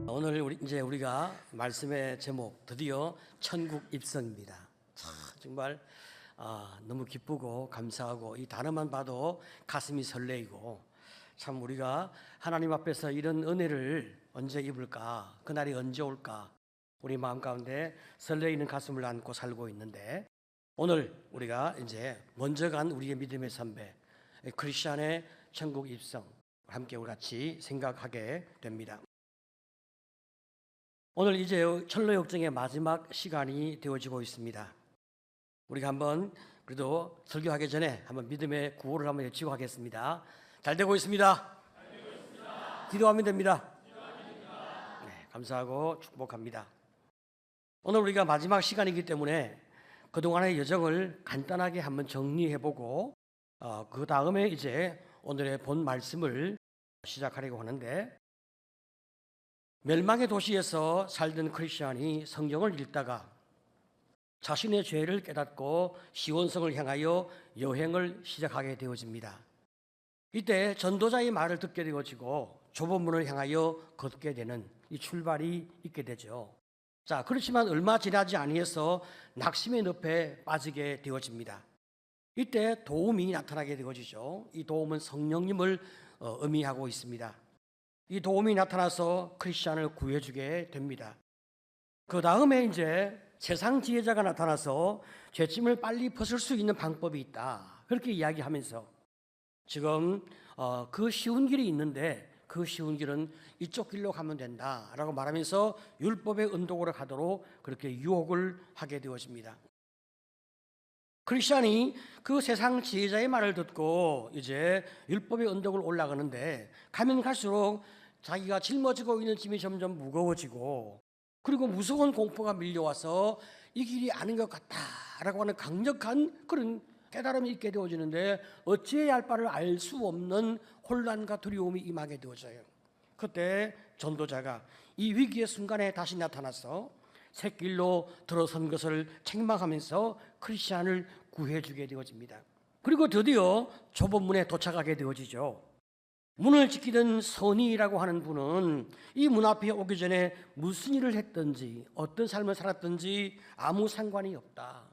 오늘 우리가 말씀의 제목 드디어 천국 입성입니다. 정말 너무 기쁘고 감사하고 이 단어만 봐도 가슴이 설레이고 참 우리가 하나님 앞에서 이런 은혜를 언제 입을까, 그날이 언제 올까 우리 마음 가운데 설레이는 가슴을 안고 살고 있는데, 오늘 우리가 이제 먼저 간 우리의 믿음의 선배 크리스천의 천국 입성 함께 우리 같이 생각하게 됩니다. 오늘 이제 철로역정의 마지막 시간이 되어지고 있습니다. 우리가 한번 그래도 설교하기 전에 한번 믿음의 구호를 한번 외치고 하겠습니다. 잘 되고 있습니다. 기도하면 됩니다. 네, 감사하고 축복합니다. 오늘 우리가 마지막 시간이기 때문에 그동안의 여정을 간단하게 한번 정리해보고 그 다음에 이제 오늘의 본 말씀을 시작하려고 하는데, 멸망의 도시에서 살던 크리스천이 성경을 읽다가 자신의 죄를 깨닫고 시온성을 향하여 여행을 시작하게 되어집니다. 이때 전도자의 말을 듣게 되어지고 좁은 문을 향하여 걷게 되는 이 출발이 있게 되죠. 자, 그렇지만 얼마 지나지 아니해서 낙심의 늪에 빠지게 되어집니다. 이때 도움이 나타나게 되어지죠. 이 도움은 성령님을 의미하고 있습니다. 이 도움이 나타나서 크리스천을 구해주게 됩니다. 그 다음에 이제 세상 지혜자가 나타나서 죄짐을 빨리 벗을 수 있는 방법이 있다, 그렇게 이야기하면서 지금 그 쉬운 길이 있는데 그 쉬운 길은 이쪽 길로 가면 된다라고 말하면서 율법의 언덕으로 가도록 그렇게 유혹을 하게 되어집니다. 크리스천이 그 세상 지혜자의 말을 듣고 이제 율법의 언덕을 올라가는데, 가면 갈수록 자기가 짊어지고 있는 짐이 점점 무거워지고, 그리고 무서운 공포가 밀려와서 이 길이 아닌 것 같다라고 하는 강력한 그런 깨달음이 있게 되어지는데, 어찌해야 할 바를 알 수 없는 혼란과 두려움이 임하게 되어져요. 그때 전도자가 이 위기의 순간에 다시 나타나서 샛길로 들어선 것을 책망하면서 크리스천을 구해주게 되어집니다. 그리고 드디어 좁은 문에 도착하게 되어지죠. 문을 지키던 선의라고 하는 분은 이 문 앞에 오기 전에 무슨 일을 했든지 어떤 삶을 살았든지 아무 상관이 없다.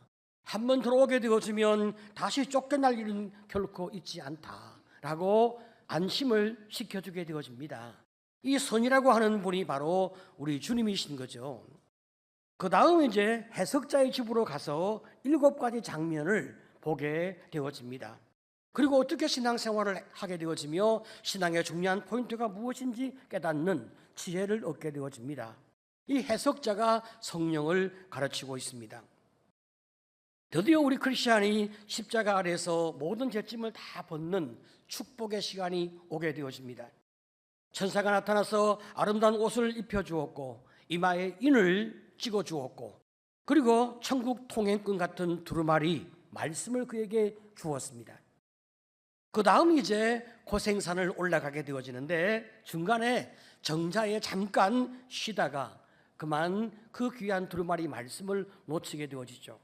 한번 들어오게 되어지면 다시 쫓겨날 일은 결코 있지 않다라고 안심을 시켜주게 되어집니다. 이 선이라고 하는 분이 바로 우리 주님이신 거죠. 그 다음 이제 해석자의 집으로 가서 7가지 장면을 보게 되어집니다. 그리고 어떻게 신앙생활을 하게 되어지며 신앙의 중요한 포인트가 무엇인지 깨닫는 지혜를 얻게 되어집니다. 이 해석자가 성령을 가르치고 있습니다. 드디어 우리 크리스천이 십자가 아래에서 모든 죄짐을 다 벗는 축복의 시간이 오게 되어집니다. 천사가 나타나서 아름다운 옷을 입혀주었고 이마에 인을 찍어주었고, 그리고 천국 통행권 같은 두루마리 말씀을 그에게 주었습니다. 그 다음 이제 고생산을 올라가게 되어지는데, 중간에 정자에 잠깐 쉬다가 그만 그 귀한 두루마리 말씀을 놓치게 되어지죠.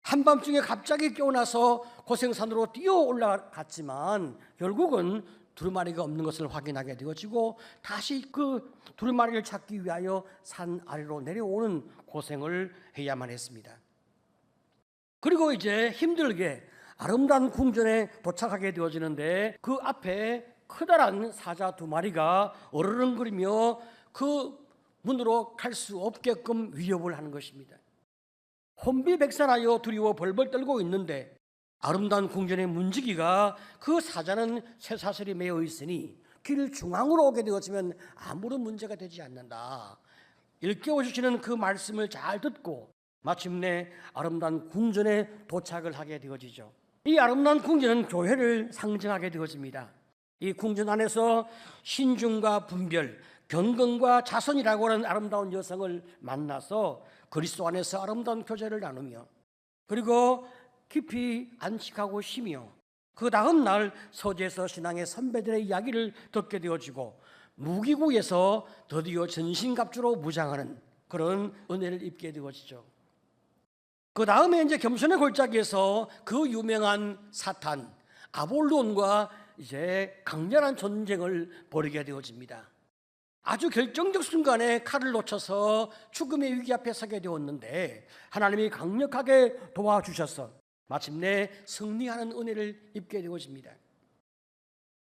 한밤중에 갑자기 깨어나서 고생산으로 뛰어 올라갔지만 결국은 두루마리가 없는 것을 확인하게 되어지고 다시 그 두루마리를 찾기 위하여 산 아래로 내려오는 고생을 해야만 했습니다. 그리고 이제 힘들게 아름다운 궁전에 도착하게 되어지는데, 그 앞에 커다란 사자 2마리가 어르렁거리며 그 문으로 갈 수 없게끔 위협을 하는 것입니다. 혼비백산하여 두려워 벌벌 떨고 있는데, 아름다운 궁전의 문지기가 그 사자는 쇠사슬이 매어 있으니 길 중앙으로 오게 되어지면 아무런 문제가 되지 않는다, 일깨워주시는 그 말씀을 잘 듣고 마침내 아름다운 궁전에 도착을 하게 되어지죠. 이 아름다운 궁전은 교회를 상징하게 되어집니다. 이 궁전 안에서 신중과 분별, 경건과 자선이라고 하는 아름다운 여성을 만나서 그리스도 안에서 아름다운 교제를 나누며, 그리고 깊이 안식하고 쉬며, 그 다음 날 서재에서 신앙의 선배들의 이야기를 듣게 되어지고, 무기고에서 드디어 전신갑주로 무장하는 그런 은혜를 입게 되어지죠. 그 다음에 이제 겸손의 골짜기에서 그 유명한 사탄 아볼론과 이제 강렬한 전쟁을 벌이게 되어집니다. 아주 결정적 순간에 칼을 놓쳐서 죽음의 위기 앞에 서게 되었는데 하나님이 강력하게 도와주셔서 마침내 승리하는 은혜를 입게 되어집니다.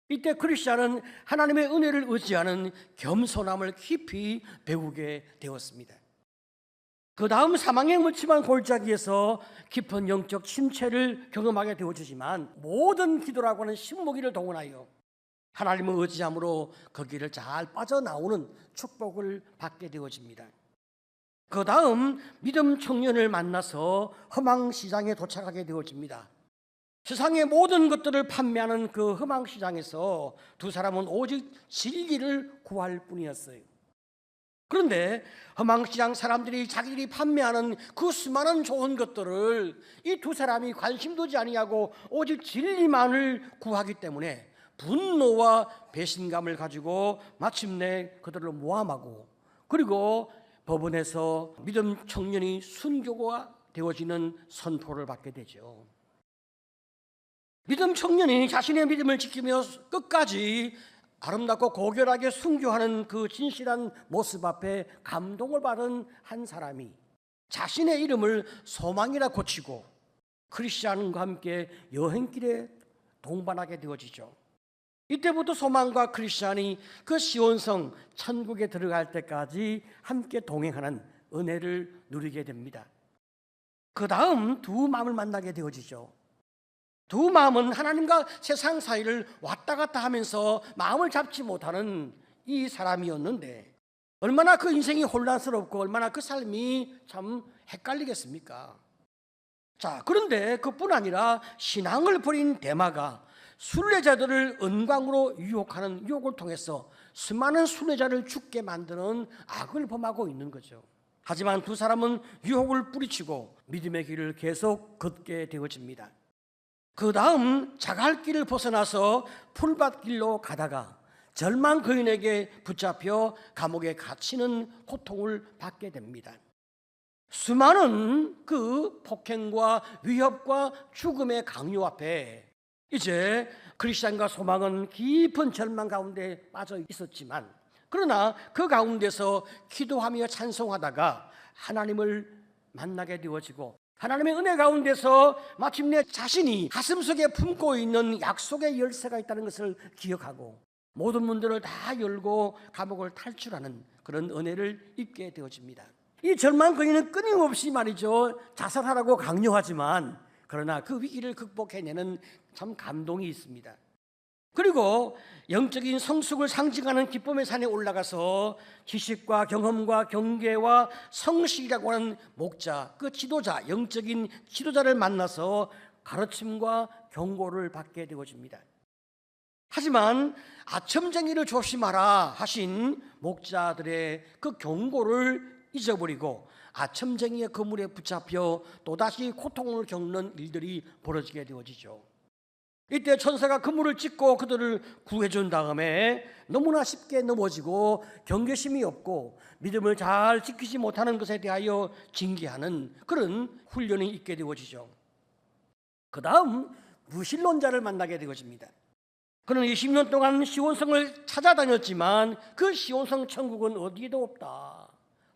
이때 크리스찬은 하나님의 은혜를 의지하는 겸손함을 깊이 배우게 되었습니다. 그 다음 사망의 물침한 골짜기에서 깊은 영적 침체를 경험하게 되어지지만 모든 기도라고 하는 신무기를 동원하여 하나님을 의지함으로 거기를 잘 빠져나오는 축복을 받게 되어집니다. 그 다음 믿음 청년을 만나서 허망시장에 도착하게 되어집니다. 세상의 모든 것들을 판매하는 그 허망시장에서 두 사람은 오직 진리를 구할 뿐이었어요. 그런데 허망시장 사람들이 자기들이 판매하는 그 수많은 좋은 것들을 이 두 사람이 관심 두지 아니하고 오직 진리만을 구하기 때문에 분노와 배신감을 가지고 마침내 그들을 모함하고 그리고 법원에서 믿음 청년이 순교가 되어지는 선포를 받게 되죠. 믿음 청년이 자신의 믿음을 지키며 끝까지 아름답고 고결하게 순교하는 그 진실한 모습 앞에 감동을 받은 한 사람이 자신의 이름을 소망이라 고치고 크리스찬과 함께 여행길에 동반하게 되어지죠. 이때부터 소망과 크리스찬이 그 시온성 천국에 들어갈 때까지 함께 동행하는 은혜를 누리게 됩니다. 그 다음 두 마음을 만나게 되어지죠. 두 마음은 하나님과 세상 사이를 왔다 갔다 하면서 마음을 잡지 못하는 이 사람이었는데 얼마나 그 인생이 혼란스럽고 얼마나 그 삶이 참 헷갈리겠습니까? 자, 그런데 그뿐 아니라 신앙을 버린 데마가 순례자들을 은광으로 유혹하는 유혹을 통해서 수많은 순례자를 죽게 만드는 악을 범하고 있는 거죠. 하지만 두 사람은 유혹을 뿌리치고 믿음의 길을 계속 걷게 되어집니다. 그 다음 자갈길을 벗어나서 풀밭길로 가다가 절망 거인에게 붙잡혀 감옥에 갇히는 고통을 받게 됩니다. 수많은 그 폭행과 위협과 죽음의 강요 앞에 이제 크리스찬과 소망은 깊은 절망 가운데 빠져 있었지만 그러나 그 가운데서 기도하며 찬송하다가 하나님을 만나게 되어지고 하나님의 은혜 가운데서 마침내 자신이 가슴속에 품고 있는 약속의 열쇠가 있다는 것을 기억하고 모든 문들을 다 열고 감옥을 탈출하는 그런 은혜를 입게 되어집니다. 이 절망 거인은 끊임없이 말이죠 자살하라고 강요하지만 그러나 그 위기를 극복해내는 참 감동이 있습니다. 그리고 영적인 성숙을 상징하는 기쁨의 산에 올라가서 지식과 경험과 경계와 성실이라고 하는 목자, 그 지도자, 영적인 지도자를 만나서 가르침과 경고를 받게 되어집니다. 하지만 아첨쟁이를 조심하라 하신 목자들의 그 경고를 잊어버리고 아첨쟁이의 그물에 붙잡혀 또다시 고통을 겪는 일들이 벌어지게 되어지죠. 이때 천사가 그물을 찢고 그들을 구해준 다음에 너무나 쉽게 넘어지고 경계심이 없고 믿음을 잘 지키지 못하는 것에 대하여 징계하는 그런 훈련이 있게 되어지죠. 그 다음 무신론자를 만나게 되어집니다. 그는 20년 동안 시온성을 찾아다녔지만 그 시온성 천국은 어디에도 없다.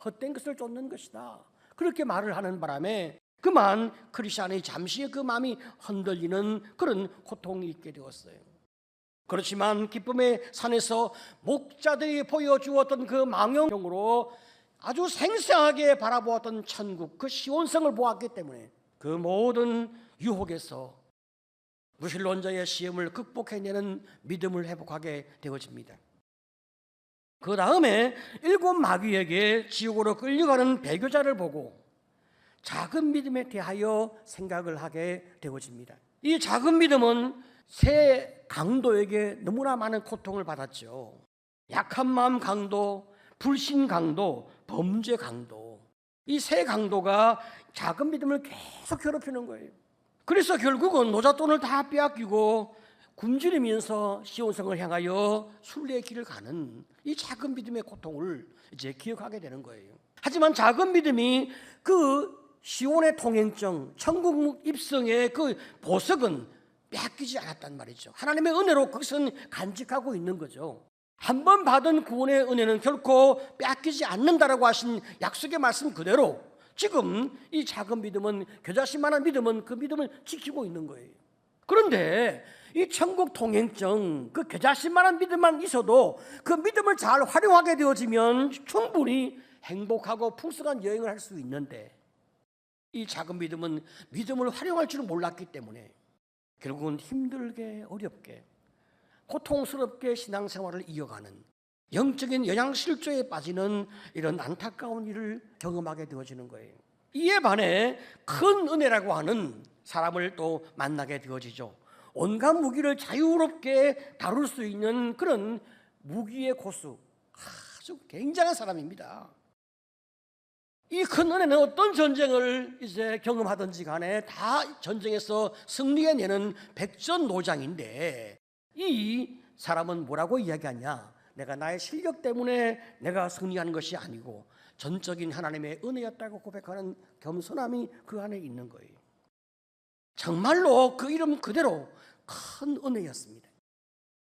헛된 것을 쫓는 것이다. 그렇게 말을 하는 바람에 그만 크리스찬의 잠시 그 마음이 흔들리는 그런 고통이 있게 되었어요. 그렇지만 기쁨의 산에서 목자들이 보여주었던 그 망원경으로 아주 생생하게 바라보았던 천국, 그 시온성을 보았기 때문에 그 모든 유혹에서 무신론자의 시험을 극복해내는 믿음을 회복하게 되어집니다. 그 다음에 7 마귀에게 지옥으로 끌려가는 배교자를 보고 작은 믿음에 대하여 생각을 하게 되어집니다. 이 작은 믿음은 세 강도에게 너무나 많은 고통을 받았죠. 약한 마음 강도, 불신 강도, 범죄 강도. 이 세 강도가 작은 믿음을 계속 괴롭히는 거예요. 그래서 결국은 노잣돈을 다 빼앗기고 굶주리면서 시온성을 향하여 순례의 길을 가는 이 작은 믿음의 고통을 이제 기억하게 되는 거예요. 하지만 작은 믿음이 그 시온의 통행증, 천국 입성의 그 보석은 빼앗기지 않았단 말이죠. 하나님의 은혜로 그것은 간직하고 있는 거죠. 한 번 받은 구원의 은혜는 결코 빼앗기지 않는다라고 하신 약속의 말씀 그대로 지금 이 작은 믿음은, 겨자씨만한 믿음은 그 믿음을 지키고 있는 거예요. 그런데 이 천국 통행증, 그 겨자씨만한 믿음만 있어도 그 믿음을 잘 활용하게 되어지면 충분히 행복하고 풍성한 여행을 할 수 있는데, 이 작은 믿음은 믿음을 활용할 줄 몰랐기 때문에 결국은 힘들게, 어렵게, 고통스럽게 신앙생활을 이어가는 영적인 영양실조에 빠지는 이런 안타까운 일을 경험하게 되어지는 거예요. 이에 반해 큰 은혜라고 하는 사람을 또 만나게 되어지죠. 온갖 무기를 자유롭게 다룰 수 있는 그런 무기의 고수, 아주 굉장한 사람입니다. 이 큰 은혜는 어떤 전쟁을 이제 경험하든지 간에 다 전쟁에서 승리해내는 백전노장인데, 이 사람은 뭐라고 이야기하냐? 내가 나의 실력 때문에 내가 승리하는 것이 아니고 전적인 하나님의 은혜였다고 고백하는 겸손함이 그 안에 있는 거예요. 정말로 그 이름 그대로 큰 은혜였습니다.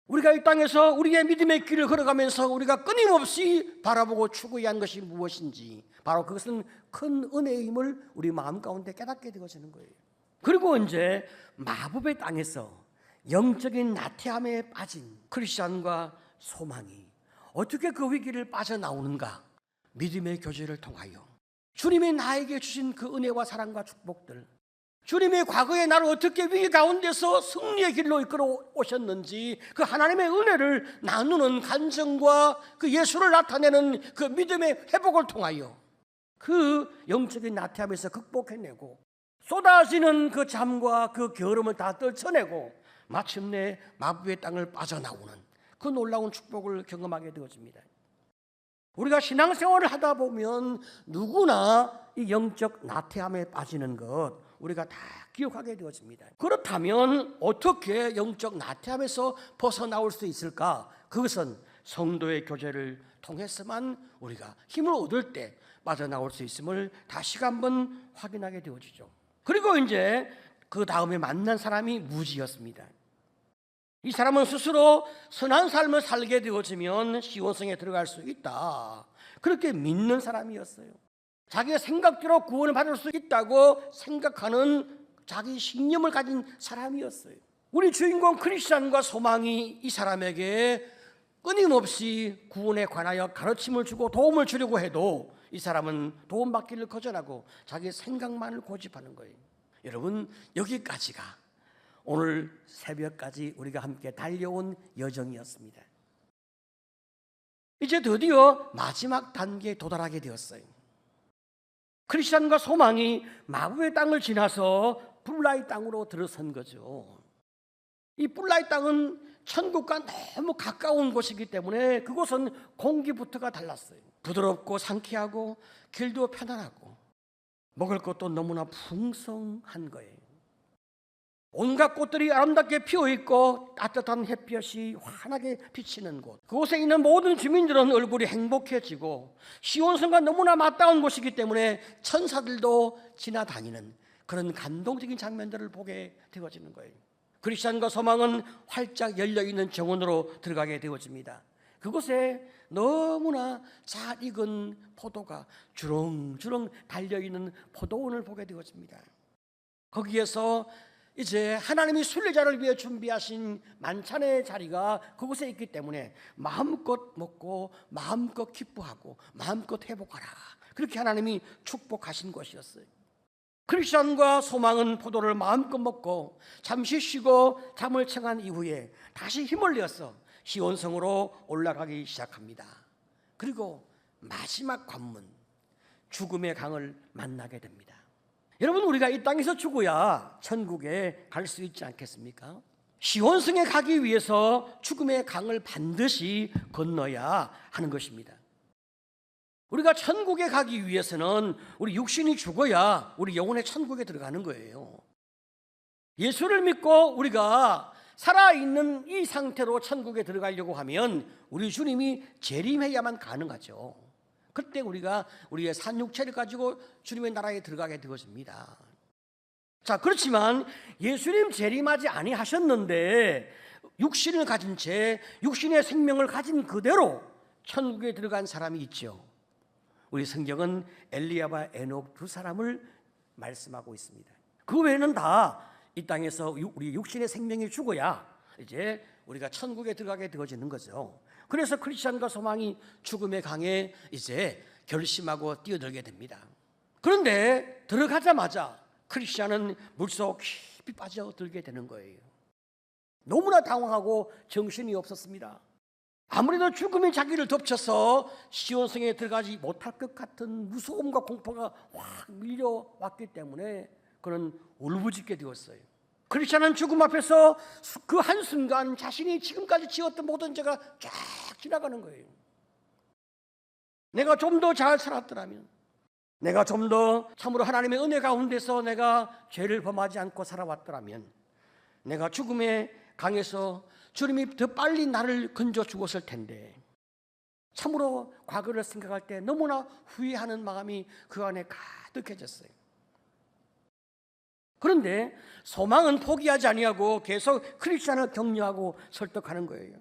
우리가 이 땅에서 우리의 믿음의 길을 걸어가면서 우리가 끊임없이 바라보고 추구해야 하는 것이 무엇인지, 바로 그것은 큰 은혜임을 우리 마음 가운데 깨닫게 되어지는 거예요. 그리고 이제 마법의 땅에서 영적인 나태함에 빠진 크리스천과 소망이 어떻게 그 위기를 빠져나오는가? 믿음의 교제를 통하여 주님이 나에게 주신 그 은혜와 사랑과 축복들, 주님이 과거에 나를 어떻게 위기 가운데서 승리의 길로 이끌어 오셨는지 그 하나님의 은혜를 나누는 간증과 그 예수를 나타내는 그 믿음의 회복을 통하여 그 영적인 나태함에서 극복해내고 쏟아지는 그 잠과 그 게으름을 다 떨쳐내고 마침내 마법의 땅을 빠져나오는 그 놀라운 축복을 경험하게 되어집니다. 우리가 신앙생활을 하다 보면 누구나 이 영적 나태함에 빠지는 것 우리가 다 기억하게 되어집니다. 그렇다면 어떻게 영적 나태함에서 벗어나올 수 있을까? 그것은 성도의 교제를 통해서만 우리가 힘을 얻을 때 빠져나올 수 있음을 다시 한번 확인하게 되어지죠. 그리고 이제 그 다음에 만난 사람이 무지였습니다. 이 사람은 스스로 선한 삶을 살게 되어지면 시온성에 들어갈 수 있다, 그렇게 믿는 사람이었어요. 자기의 생각대로 구원을 받을 수 있다고 생각하는 자기 신념을 가진 사람이었어요. 우리 주인공 크리스찬과 소망이 이 사람에게 끊임없이 구원에 관하여 가르침을 주고 도움을 주려고 해도 이 사람은 도움받기를 거절하고 자기의 생각만을 고집하는 거예요. 여러분, 여기까지가 오늘 새벽까지 우리가 함께 달려온 여정이었습니다. 이제 드디어 마지막 단계에 도달하게 되었어요. 크리스찬과 소망이 마법의 땅을 지나서 불라의 땅으로 들어선 거죠. 이 불라의 땅은 천국과 너무 가까운 곳이기 때문에 그곳은 공기부터가 달랐어요. 부드럽고 상쾌하고 길도 편안하고 먹을 것도 너무나 풍성한 거예요. 온갖 꽃들이 아름답게 피어있고 따뜻한 햇볕이 환하게 비치는 곳, 그곳에 있는 모든 주민들은 얼굴이 행복해지고 시온성과 너무나 맞닿은 곳이기 때문에 천사들도 지나다니는 그런 감동적인 장면들을 보게 되어지는 거예요. 크리스찬과 소망은 활짝 열려있는 정원으로 들어가게 되어집니다. 그곳에 너무나 잘 익은 포도가 주렁주렁 달려있는 포도원을 보게 되어집니다. 거기에서 이제 하나님이 순례자를 위해 준비하신 만찬의 자리가 그곳에 있기 때문에 마음껏 먹고 마음껏 기뻐하고 마음껏 회복하라, 그렇게 하나님이 축복하신 것이었어요. 크리스천과 소망은 포도를 마음껏 먹고 잠시 쉬고 잠을 청한 이후에 다시 힘을 내어서 시온성으로 올라가기 시작합니다. 그리고 마지막 관문, 죽음의 강을 만나게 됩니다. 여러분, 우리가 이 땅에서 죽어야 천국에 갈 수 있지 않겠습니까? 시온성에 가기 위해서 죽음의 강을 반드시 건너야 하는 것입니다. 우리가 천국에 가기 위해서는 우리 육신이 죽어야 우리 영혼의 천국에 들어가는 거예요. 예수를 믿고 우리가 살아있는 이 상태로 천국에 들어가려고 하면 우리 주님이 재림해야만 가능하죠. 그때 우리가 우리의 산육체를 가지고 주님의 나라에 들어가게 되어집니다. 자, 그렇지만 예수님 재림하지 아니하셨는데 육신을 가진 채 육신의 생명을 가진 그대로 천국에 들어간 사람이 있죠. 우리 성경은 엘리야와 에녹 두 사람을 말씀하고 있습니다. 그 외에는 다 이 땅에서 우리 육신의 생명이 죽어야 이제 우리가 천국에 들어가게 되어지는 거죠. 그래서 크리스천과 소망이 죽음의 강에 이제 결심하고 뛰어들게 됩니다. 그런데 들어가자마자 크리스천은 물속 깊이 빠져들게 되는 거예요. 너무나 당황하고 정신이 없었습니다. 아무래도 죽음이 자기를 덮쳐서 시온성에 들어가지 못할 것 같은 무서움과 공포가 확 밀려왔기 때문에 그는 울부짖게 되었어요. 크리스천은 죽음 앞에서 그 한순간 자신이 지금까지 지었던 모든 죄가 쫙 지나가는 거예요. 내가 좀 더 잘 살았더라면, 내가 좀 더 참으로 하나님의 은혜 가운데서 내가 죄를 범하지 않고 살아왔더라면, 내가 죽음의 강에서 주님이 더 빨리 나를 건져 주었을 텐데, 참으로 과거를 생각할 때 너무나 후회하는 마음이 그 안에 가득해졌어요. 그런데 소망은 포기하지 아니하고 계속 크리스천을 격려하고 설득하는 거예요.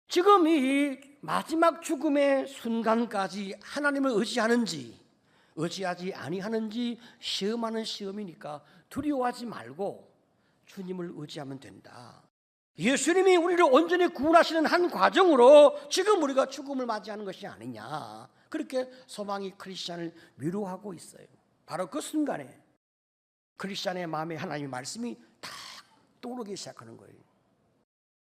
지금 이 마지막 죽음의 순간까지 하나님을 의지하는지 의지하지 아니하는지 시험하는 시험이니까 두려워하지 말고 주님을 의지하면 된다. 예수님이 우리를 온전히 구원하시는 한 과정으로 지금 우리가 죽음을 맞이하는 것이 아니냐, 그렇게 소망이 크리스천을 위로하고 있어요. 바로 그 순간에 크리스천의 마음에 하나님의 말씀이 딱 떠오르기 시작하는 거예요.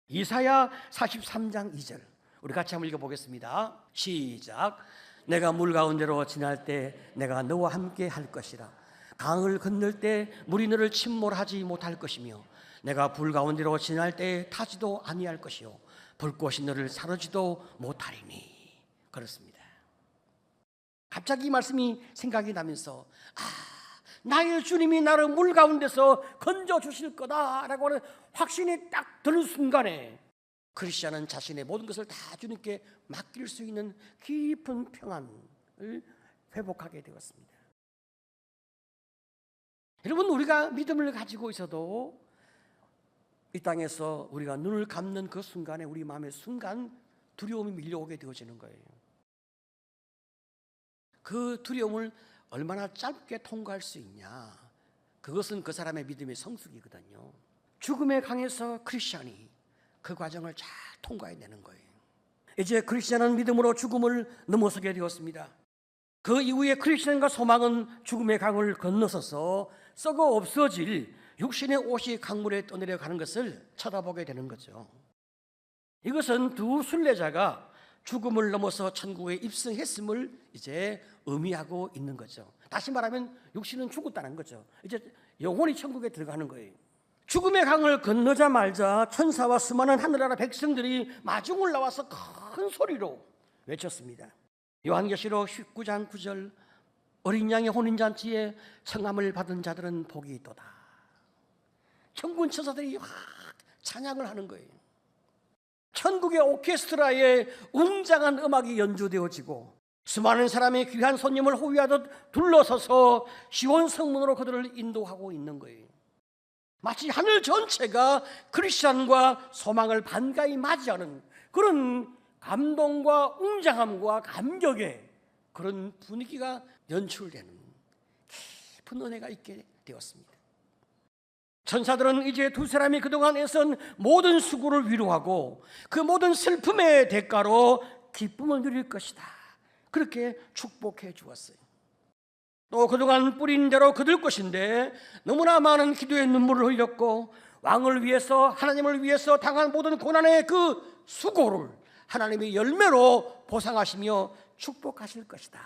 이사야 43장 2절 우리 같이 한번 읽어보겠습니다. 시작. 내가 물 가운데로 지날 때 내가 너와 함께 할 것이라. 강을 건널 때 물이 너를 침몰하지 못할 것이며 내가 불 가운데로 지날 때 타지도 아니할 것이요 불꽃이 너를 사르지도 못하리니. 그렇습니다. 갑자기 이 말씀이 생각이 나면서 나의 주님이 나를 물 가운데서 건져 주실 거다라고 하는 확신이 딱 드는 순간에 크리스천은 자신의 모든 것을 다 주님께 맡길 수 있는 깊은 평안을 회복하게 되었습니다. 여러분, 우리가 믿음을 가지고 있어도 이 땅에서 우리가 눈을 감는 그 순간에 우리 마음에 순간 두려움이 밀려오게 되어지는 거예요. 그 두려움을 얼마나 짧게 통과할 수 있냐, 그것은 그 사람의 믿음의 성숙이거든요. 죽음의 강에서 크리스천이 그 과정을 잘 통과해내는 거예요. 이제 크리스천은 믿음으로 죽음을 넘어서게 되었습니다. 그 이후에 크리스천과 소망은 죽음의 강을 건너서서 썩어 없어질 육신의 옷이 강물에 떠내려가는 것을 쳐다보게 되는 거죠. 이것은 두 순례자가 죽음을 넘어서 천국에 입성했음을 이제 의미하고 있는 거죠. 다시 말하면 육신은 죽었다는 거죠. 이제 영혼이 천국에 들어가는 거예요. 죽음의 강을 건너자마자 천사와 수많은 하늘나라 백성들이 마중을 나와서 큰 소리로 외쳤습니다. 요한계시록 19장 9절 어린 양의 혼인잔치에 청함을 받은 자들은 복이 있도다. 천군 천사들이 확 찬양을 하는 거예요. 천국의 오케스트라에 웅장한 음악이 연주되어지고 수많은 사람이 귀한 손님을 호위하듯 둘러서서 시온 성문으로 그들을 인도하고 있는 거예요. 마치 하늘 전체가 크리스천과 소망을 반가이 맞이하는 그런 감동과 웅장함과 감격의 그런 분위기가 연출되는 깊은 은혜가 있게 되었습니다. 천사들은 이제 두 사람이 그동안 애쓴 모든 수고를 위로하고 그 모든 슬픔의 대가로 기쁨을 누릴 것이다, 그렇게 축복해 주었어요. 또 그동안 뿌린 대로 거둘 것인데 너무나 많은 기도의 눈물을 흘렸고 왕을 위해서, 하나님을 위해서 당한 모든 고난의 그 수고를 하나님의 열매로 보상하시며 축복하실 것이다,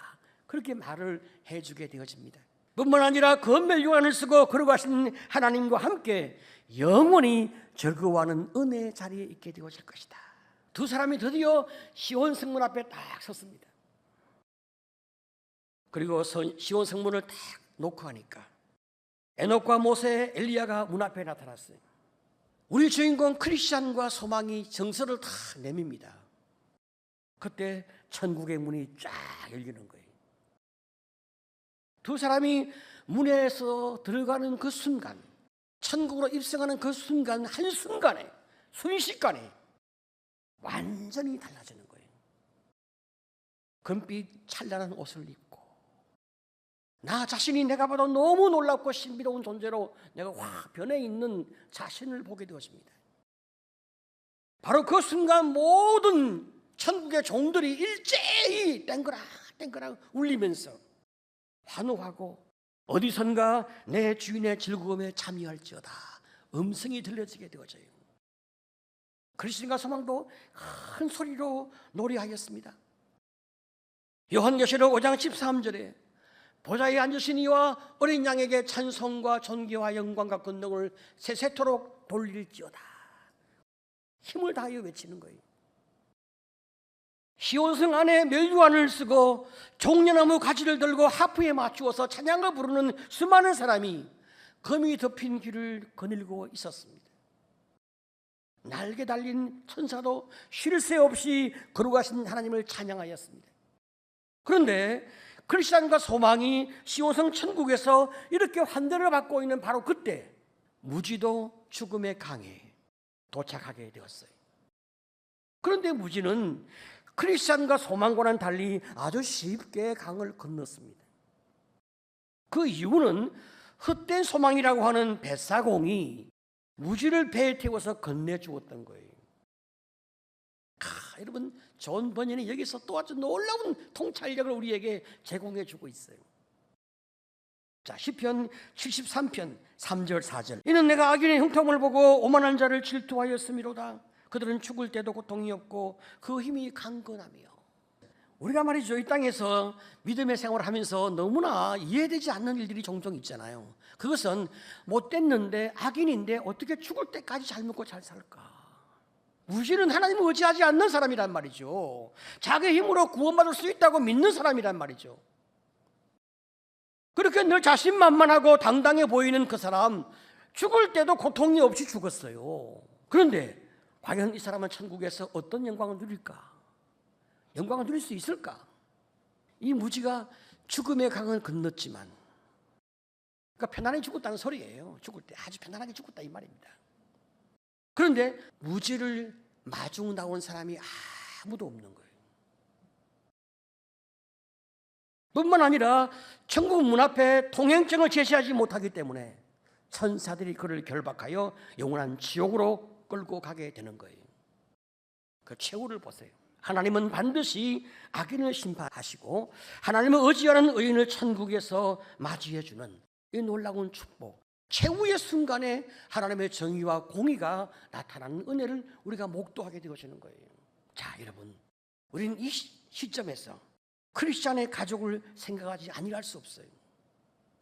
그렇게 말을 해주게 되어집니다. 뿐만 아니라 건멸유한을 쓰고 걸어가신 하나님과 함께 영원히 즐거워하는 은혜의 자리에 있게 되어질 것이다. 두 사람이 드디어 시온 성문 앞에 딱 섰습니다. 그리고 시온 성문을 딱 놓고 하니까 에녹과 모세, 엘리야가 문 앞에 나타났어요. 우리 주인공 크리스천과 소망이 정서를 다 내밉니다. 그때 천국의 문이 쫙 열리는 거예요. 두 사람이 문에서 들어가는 그 순간, 천국으로 입성하는 그 순간, 한순간에, 순식간에 완전히 달라지는 거예요. 금빛 찬란한 옷을 입고 나 자신이 내가 봐도 너무 놀랍고 신비로운 존재로 내가 확 변해 있는 자신을 보게 되었습니다. 바로 그 순간 모든 천국의 종들이 일제히 땡그락 울리면서 환호하고 어디선가 내 주인의 즐거움에 참여할지어다 음성이 들려지게 되어져요. 그리스도인과 소망도 큰 소리로 노래하였습니다. 요한계시록 5장 13절에 보좌에 앉으신 이와 어린 양에게 찬송과 존귀와 영광과 권능을 세세토록 돌릴지어다. 힘을 다하여 외치는 거예요. 시온성 안에 멸류관을 쓰고 종려나무 가지를 들고 하프에 맞추어서 찬양을 부르는 수많은 사람이 금이 덮인 길을 거닐고 있었습니다. 날개 달린 천사도 쉴 새 없이 걸어가신 하나님을 찬양하였습니다. 그런데 크리스찬과 소망이 시온성 천국에서 이렇게 환대를 받고 있는 바로 그때 무지도 죽음의 강에 도착하게 되었어요. 그런데 무지는 크리스찬과 소망과는 달리 아주 쉽게 강을 건넜습니다. 그 이유는 헛된 소망이라고 하는 뱃사공이 무지를 배에 태워서 건네주었던 거예요. 여러분, 존 번연이 여기서 또 아주 놀라운 통찰력을 우리에게 제공해 주고 있어요. 자, 시편 73편 3절 4절. 이는 내가 악인의 형통을 보고 오만한 자를 질투하였음이로다. 그들은 죽을 때도 고통이 없고 그 힘이 강건하며. 우리가 말이죠, 이 땅에서 믿음의 생활을 하면서 너무나 이해되지 않는 일들이 종종 있잖아요. 그것은 못됐는데 악인인데 어떻게 죽을 때까지 잘 먹고 잘 살까? 무지는 하나님을 의지하지 않는 사람이란 말이죠. 자기 힘으로 구원받을 수 있다고 믿는 사람이란 말이죠. 그렇게 늘 자신만만하고 당당해 보이는 그 사람, 죽을 때도 고통이 없이 죽었어요. 그런데 과연 이 사람은 천국에서 어떤 영광을 누릴까? 영광을 누릴 수 있을까? 이 무지가 죽음의 강을 건넜지만, 그러니까 편안하게 죽었다는 소리예요. 죽을 때 아주 편안하게 죽었다 이 말입니다. 그런데 무지를 마중 나온 사람이 아무도 없는 거예요. 뿐만 아니라 천국 문 앞에 통행증을 제시하지 못하기 때문에 천사들이 그를 결박하여 영원한 지옥으로 끌고 가게 되는 거예요. 그 최후를 보세요. 하나님은 반드시 악인을 심판하시고 하나님을 의지하는 의인을 천국에서 맞이해 주는 이 놀라운 축복, 최후의 순간에 하나님의 정의와 공의가 나타나는 은혜를 우리가 목도하게 되어지는 거예요. 자, 여러분, 우리는 이 시점에서 크리스찬의 가족을 생각하지 아니할 수 없어요.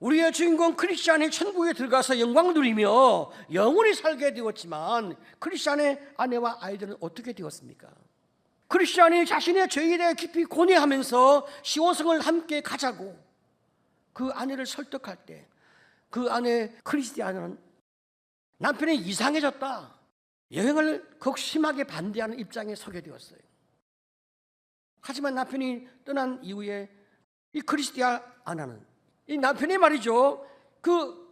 우리의 주인공 크리스찬이 천국에 들어가서 영광을 누리며 영원히 살게 되었지만 크리스찬의 아내와 아이들은 어떻게 되었습니까? 크리스찬이 자신의 죄에 대해 깊이 고뇌하면서 시온성을 함께 가자고 그 아내를 설득할 때 그 아내 크리스티아는 남편이 이상해졌다, 여행을 극심하게 반대하는 입장에 서게 되었어요. 하지만 남편이 떠난 이후에 이 크리스티아 아내는 이 남편이 말이죠, 그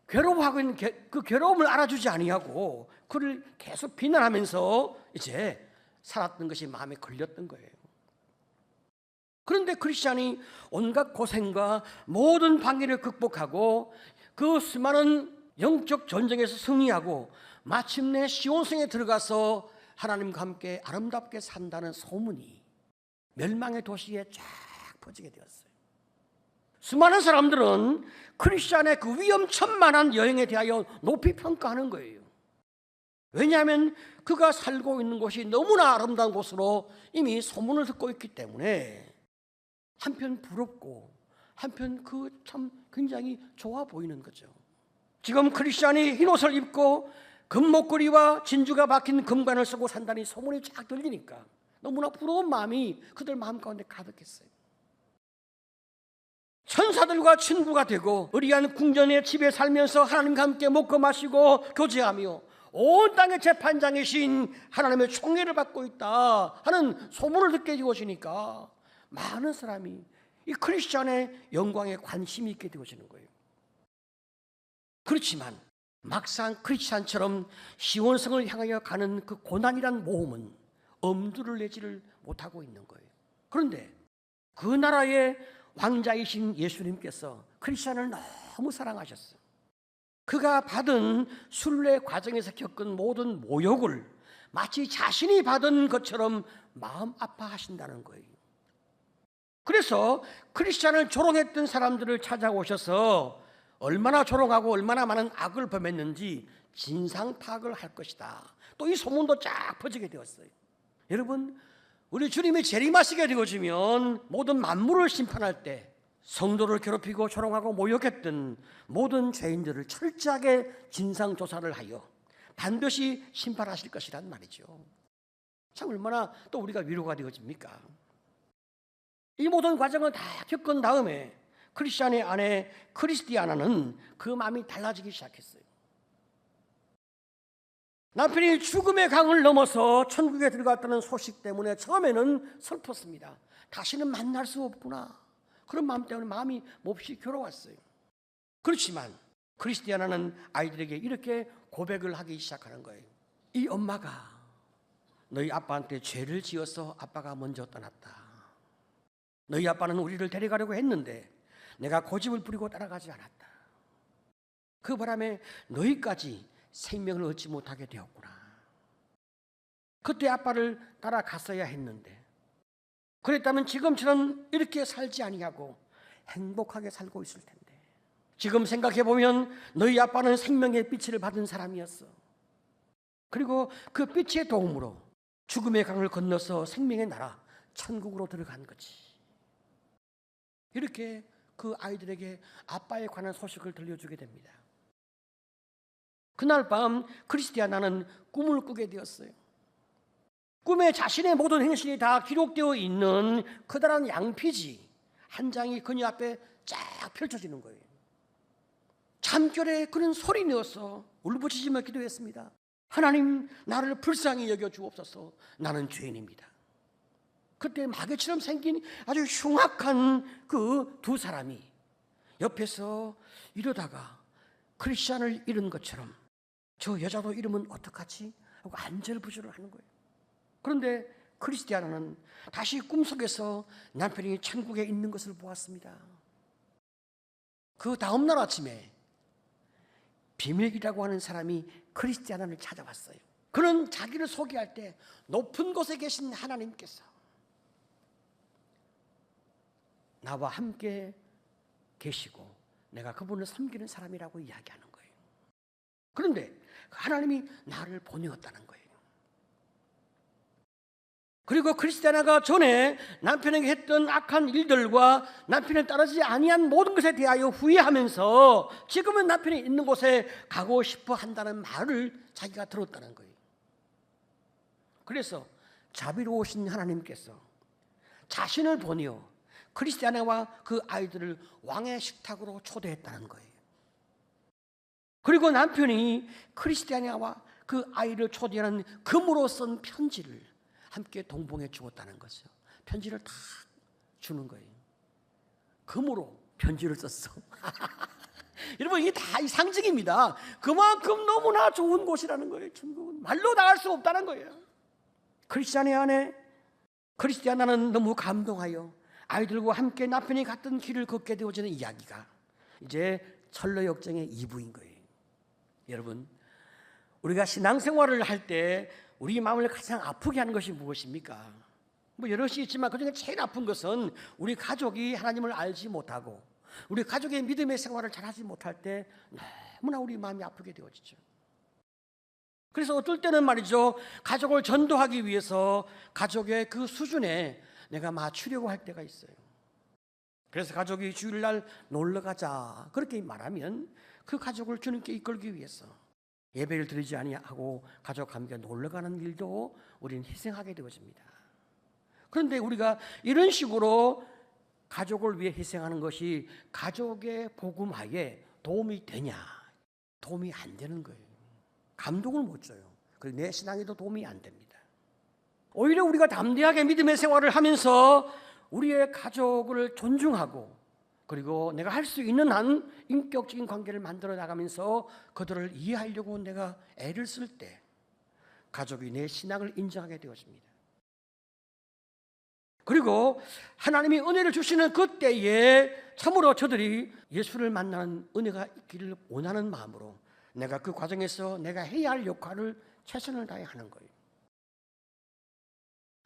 괴로워하고 있는 그 괴로움을 알아주지 아니하고 그를 계속 비난하면서 이제 살았던 것이 마음에 걸렸던 거예요. 그런데 크리스찬이 온갖 고생과 모든 방해를 극복하고 그 수많은 영적 전쟁에서 승리하고 마침내 시온성에 들어가서 하나님과 함께 아름답게 산다는 소문이 멸망의 도시에 쫙 퍼지게 되었어요. 수많은 사람들은 크리스찬의 그 위험천만한 여행에 대하여 높이 평가하는 거예요. 왜냐하면 그가 살고 있는 곳이 너무나 아름다운 곳으로 이미 소문을 듣고 있기 때문에 한편 부럽고 한편 그 참 굉장히 좋아 보이는 거죠. 지금 크리스찬이 흰옷을 입고 금목걸이와 진주가 박힌 금관을 쓰고 산다니 소문이 쫙 들리니까 너무나 부러운 마음이 그들 마음 가운데 가득했어요. 천사들과 친구가 되고 의리한 궁전의 집에 살면서 하나님과 함께 먹고 마시고 교제하며 온 땅의 재판장이신 하나님의 총애를 받고 있다 하는 소문을 듣게 되어지니까 많은 사람이 이 크리스찬의 영광에 관심이 있게 되어지는 거예요. 그렇지만 막상 크리스찬처럼 시원성을 향하여 가는 그 고난이란 모험은 엄두를 내지를 못하고 있는 거예요. 그런데 그 나라의 왕자이신 예수님께서 크리스찬을 너무 사랑하셨어요. 그가 받은 순례 과정에서 겪은 모든 모욕을 마치 자신이 받은 것처럼 마음 아파하신다는 거예요. 그래서 크리스찬을 조롱했던 사람들을 찾아오셔서 얼마나 조롱하고 얼마나 많은 악을 범했는지 진상 파악을 할 것이다. 또 이 소문도 쫙 퍼지게 되었어요. 여러분, 우리 주님이 재림하시게 되어지면 모든 만물을 심판할 때 성도를 괴롭히고 조롱하고 모욕했던 모든 죄인들을 철저하게 진상조사를 하여 반드시 심판하실 것이란 말이죠. 참 얼마나 또 우리가 위로가 되어집니까? 이 모든 과정을 다 겪은 다음에 크리스찬의 아내 크리스티아나는 그 마음이 달라지기 시작했어요. 남편이 죽음의 강을 넘어서 천국에 들어갔다는 소식 때문에 처음에는 슬펐습니다. 다시는 만날 수 없구나. 그런 마음 때문에 마음이 몹시 괴로웠어요. 그렇지만 크리스티아나는 아이들에게 이렇게 고백을 하기 시작하는 거예요. 이 엄마가 너희 아빠한테 죄를 지어서 아빠가 먼저 떠났다. 너희 아빠는 우리를 데려가려고 했는데 내가 고집을 부리고 따라가지 않았다. 그 바람에 너희까지 생명을 얻지 못하게 되었구나. 그때 아빠를 따라갔어야 했는데 그랬다면 지금처럼 이렇게 살지 아니하고 행복하게 살고 있을 텐데. 지금 생각해보면 너희 아빠는 생명의 빛을 받은 사람이었어. 그리고 그 빛의 도움으로 죽음의 강을 건너서 생명의 나라 천국으로 들어간 거지. 이렇게 그 아이들에게 아빠에 관한 소식을 들려주게 됩니다. 그날 밤 크리스티아나는 꿈을 꾸게 되었어요. 꿈에 자신의 모든 행실이 다 기록되어 있는 커다란 양피지 한 장이 그녀 앞에 쫙 펼쳐지는 거예요. 잠결에 그는 소리 내어서 울부짖으며 기도했습니다. 하나님, 나를 불쌍히 여겨 주옵소서. 나는 죄인입니다. 그때 마귀처럼 생긴 아주 흉악한 그 두 사람이 옆에서 이러다가 크리스찬을 잃은 것처럼 저 여자도 잃으면 어떡하지? 하고 안절부절을 하는 거예요. 그런데 크리스티아나는 다시 꿈속에서 남편이 천국에 있는 것을 보았습니다. 그 다음 날 아침에 비밀이라고 하는 사람이 크리스티아나를 찾아왔어요. 그는 자기를 소개할 때 높은 곳에 계신 하나님께서 나와 함께 계시고 내가 그분을 섬기는 사람이라고 이야기하는 거예요. 그런데 하나님이 나를 보내었다는 거예요. 그리고 크리스티아나가 전에 남편에게 했던 악한 일들과 남편을 따르지 아니한 모든 것에 대하여 후회하면서 지금은 남편이 있는 곳에 가고 싶어 한다는 말을 자기가 들었다는 거예요. 그래서 자비로우신 하나님께서 자신을 보내어 크리스티아나와 그 아이들을 왕의 식탁으로 초대했다는 거예요. 그리고 남편이 크리스티아나와 그 아이를 초대하는 금으로 쓴 편지를 함께 동봉해 주었다는 거죠. 편지를 다 주는 거예요. 금으로 편지를 썼어. 여러분, 이게 다 이 상징입니다. 그만큼 너무나 좋은 곳이라는 거예요. 천국은 말로 나갈 수 없다는 거예요. 크리스찬의 아내 크리스티아나는 너무 감동하여 아이들과 함께 남편이 갔던 길을 걷게 되어지는 이야기가 이제 철로 역정의 2부인 거예요. 여러분, 우리가 신앙생활을 할 때 우리 마음을 가장 아프게 하는 것이 무엇입니까? 뭐 여럿이 있지만 그중에 제일 아픈 것은 우리 가족이 하나님을 알지 못하고 우리 가족의 믿음의 생활을 잘하지 못할 때 너무나 우리 마음이 아프게 되어지죠. 그래서 어떨 때는 말이죠, 가족을 전도하기 위해서 가족의 그 수준에 내가 맞추려고 할 때가 있어요. 그래서 가족이 주일날 놀러 가자 그렇게 말하면 그 가족을 주님께 이끌기 위해서 예배를 드리지 아니하고 가족과 함께 놀러 가는 일도 우리는 희생하게 되어집니다. 그런데 우리가 이런 식으로 가족을 위해 희생하는 것이 가족의 복음화에 도움이 되냐? 도움이 안 되는 거예요. 감동을 못 줘요. 그리고 내 신앙에도 도움이 안 됩니다. 오히려 우리가 담대하게 믿음의 생활을 하면서 우리의 가족을 존중하고 그리고 내가 할 수 있는 한 인격적인 관계를 만들어 나가면서 그들을 이해하려고 내가 애를 쓸 때 가족이 내 신앙을 인정하게 되어집니다. 그리고 하나님이 은혜를 주시는 그때에 참으로 저들이 예수를 만나는 은혜가 있기를 원하는 마음으로 내가 그 과정에서 내가 해야 할 역할을 최선을 다해 하는 거예요.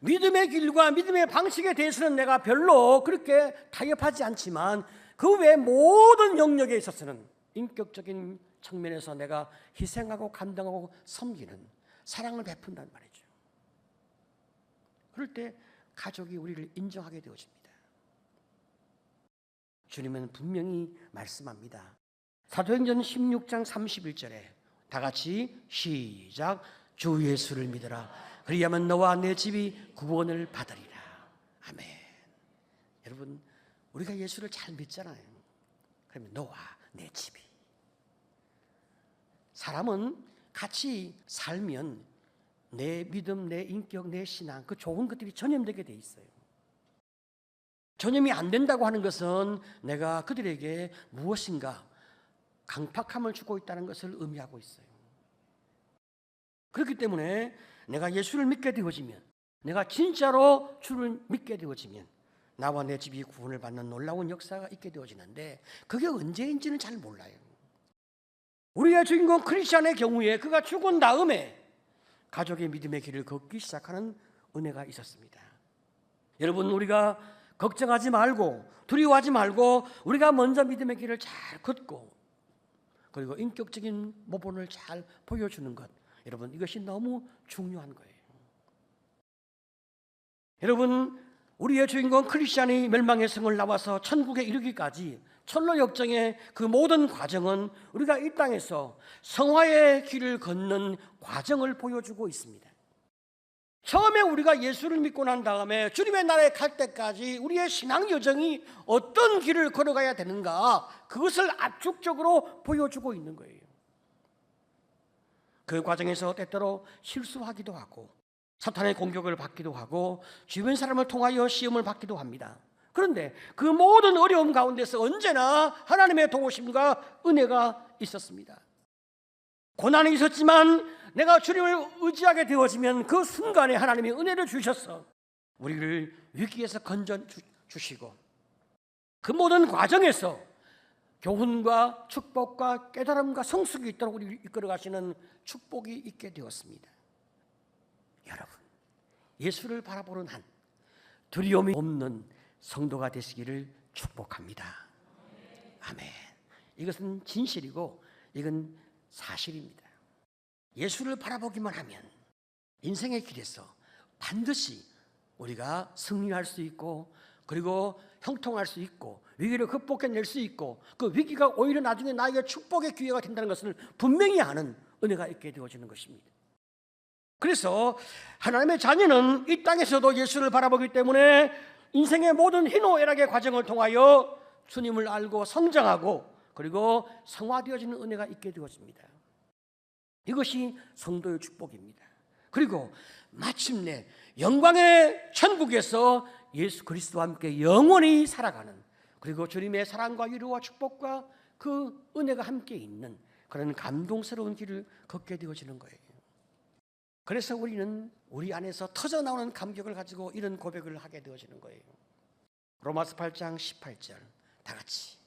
믿음의 길과 믿음의 방식에 대해서는 내가 별로 그렇게 타협하지 않지만 그 외 모든 영역에 있어서는 인격적인 측면에서 내가 희생하고 감당하고 섬기는 사랑을 베푼단 말이죠. 그럴 때 가족이 우리를 인정하게 되어집니다. 주님은 분명히 말씀합니다. 사도행전 16장 31절에 다 같이 시작. 주 예수를 믿어라. 그리하면 너와 내 집이 구원을 받으리라. 아멘. 여러분, 우리가 예수를 잘 믿잖아요. 그러면 너와 내 집이. 사람은 같이 살면 내 믿음, 내 인격, 내 신앙 그 좋은 것들이 전염되게 돼 있어요. 전염이 안 된다고 하는 것은 내가 그들에게 무엇인가 강팍함을 주고 있다는 것을 의미하고 있어요. 그렇기 때문에 내가 예수를 믿게 되어지면, 내가 진짜로 주를 믿게 되어지면 나와 내 집이 구원을 받는 놀라운 역사가 있게 되어지는데 그게 언제인지는 잘 몰라요. 우리의 주인공 크리스찬의 경우에 그가 죽은 다음에 가족의 믿음의 길을 걷기 시작하는 은혜가 있었습니다. 여러분, 우리가 걱정하지 말고 두려워하지 말고 우리가 먼저 믿음의 길을 잘 걷고 그리고 인격적인 모범을 잘 보여주는 것, 여러분, 이것이 너무 중요한 거예요. 여러분, 우리의 주인공 크리스찬이 멸망의 성을 나와서 천국에 이르기까지 철로 역정의 그 모든 과정은 우리가 이 땅에서 성화의 길을 걷는 과정을 보여주고 있습니다. 처음에 우리가 예수를 믿고 난 다음에 주님의 나라에 갈 때까지 우리의 신앙 여정이 어떤 길을 걸어가야 되는가, 그것을 압축적으로 보여주고 있는 거예요. 그 과정에서 때때로 실수하기도 하고 사탄의 공격을 받기도 하고 주변 사람을 통하여 시험을 받기도 합니다. 그런데 그 모든 어려움 가운데서 언제나 하나님의 도우심과 은혜가 있었습니다. 고난이 있었지만 내가 주님을 의지하게 되어지면 그 순간에 하나님이 은혜를 주셔서 우리를 위기에서 건져주시고 그 모든 과정에서 교훈과 축복과 깨달음과 성숙이 있도록 우리를 이끌어 가시는 축복이 있게 되었습니다. 여러분, 예수를 바라보는 한 두려움이 없는 성도가 되시기를 축복합니다. 아멘. 이것은 진실이고 이건 사실입니다. 예수를 바라보기만 하면 인생의 길에서 반드시 우리가 승리할 수 있고 그리고 형통할 수 있고 위기를 극복해낼 수 있고 그 위기가 오히려 나중에 나에게 축복의 기회가 된다는 것을 분명히 아는 은혜가 있게 되어지는 것입니다. 그래서 하나님의 자녀는 이 땅에서도 예수를 바라보기 때문에 인생의 모든 희노애락의 과정을 통하여 주님을 알고 성장하고 그리고 성화되어지는 은혜가 있게 되어집니다. 이것이 성도의 축복입니다. 그리고 마침내 영광의 천국에서 예수 그리스도와 함께 영원히 살아가는, 그리고 주님의 사랑과 위로와 축복과 그 은혜가 함께 있는 그런 감동스러운 길을 걷게 되어지는 거예요. 그래서 우리는 우리 안에서 터져나오는 감격을 가지고 이런 고백을 하게 되어지는 거예요. 로마서 8장 18절 다 같이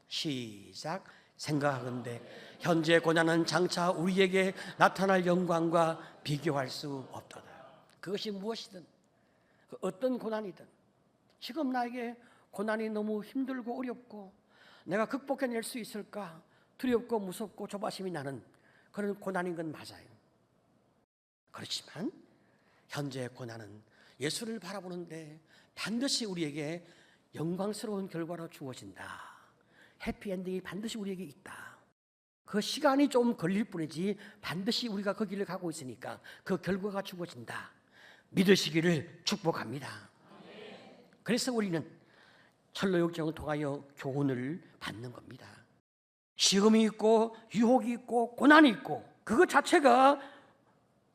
시작. 생각하건대 현재 고난은 장차 우리에게 나타날 영광과 비교할 수 없도다. 그것이 무엇이든 어떤 고난이든 지금 나에게 고난이 너무 힘들고 어렵고 내가 극복해낼 수 있을까 두렵고 무섭고 조바심이 나는 그런 고난인 건 맞아요. 그렇지만 현재의 고난은 예수를 바라보는데 반드시 우리에게 영광스러운 결과로 주어진다. 해피엔딩이 반드시 우리에게 있다. 그 시간이 좀 걸릴 뿐이지 반드시 우리가 그 길을 가고 있으니까 그 결과가 주어진다. 믿으시기를 축복합니다. 그래서 우리는 철로 역정을 통하여 교훈을 받는 겁니다. 시험이 있고 유혹이 있고 고난이 있고 그것 자체가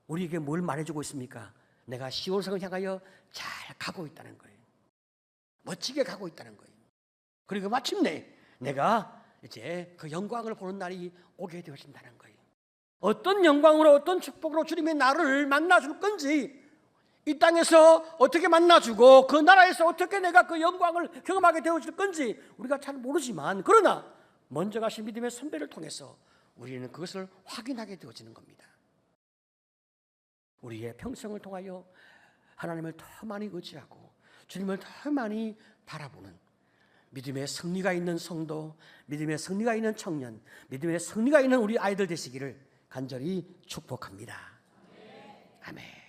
우리에게 뭘 말해주고 있습니까? 내가 시온성을 향하여 잘 가고 있다는 거예요. 멋지게 가고 있다는 거예요. 그리고 마침내 내가 이제 그 영광을 보는 날이 오게 되어진다는 거예요. 어떤 영광으로 어떤 축복으로 주님이 나를 만나줄 건지, 이 땅에서 어떻게 만나주고 그 나라에서 어떻게 내가 그 영광을 경험하게 되어질 건지 우리가 잘 모르지만, 그러나 먼저 가신 믿음의 선배를 통해서 우리는 그것을 확인하게 되어지는 겁니다. 우리의 평생을 통하여 하나님을 더 많이 의지하고 주님을 더 많이 바라보는 믿음의 승리가 있는 성도, 믿음의 승리가 있는 청년, 믿음의 승리가 있는 우리 아이들 되시기를 간절히 축복합니다. 아멘.